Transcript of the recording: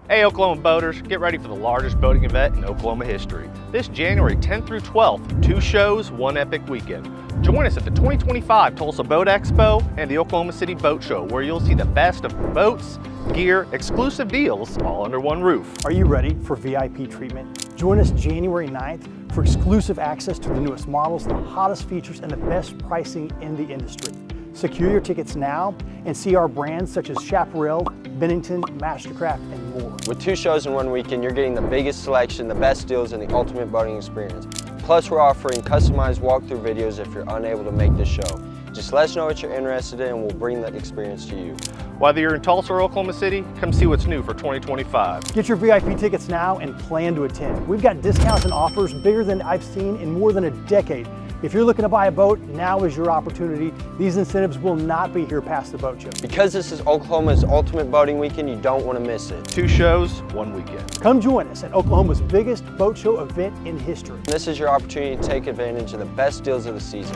Hey Oklahoma boaters, get ready for the largest boating event in Oklahoma history. This January 10th through 12th, 2 shows, 1 epic weekend. Join us at the 2025 Tulsa Boat Expo and the Oklahoma City Boat Show, where you'll see the best of boats, gear, exclusive deals, all under one roof. Are you ready for VIP treatment? Join us January 9th for exclusive access to the newest models, the hottest features, and the best pricing in the industry. Secure your tickets now and see our brands such as Chaparral, Bennington, Mastercraft, and more. With 2 shows in 1 weekend, you're getting the biggest selection, the best deals, and the ultimate boating experience. Plus, we're offering customized walkthrough videos if you're unable to make the show. Just let us know what you're interested in and we'll bring that experience to you. Whether you're in Tulsa or Oklahoma City, come see what's new for 2025. Get your VIP tickets now and plan to attend. We've got discounts and offers bigger than I've seen in more than a decade. If you're looking to buy a boat, now is your opportunity. These incentives will not be here past the boat show. Because this is Oklahoma's ultimate boating weekend, you don't want to miss it. 2 shows, 1 weekend. Come join us at Oklahoma's biggest boat show event in history. This is your opportunity to take advantage of the best deals of the season.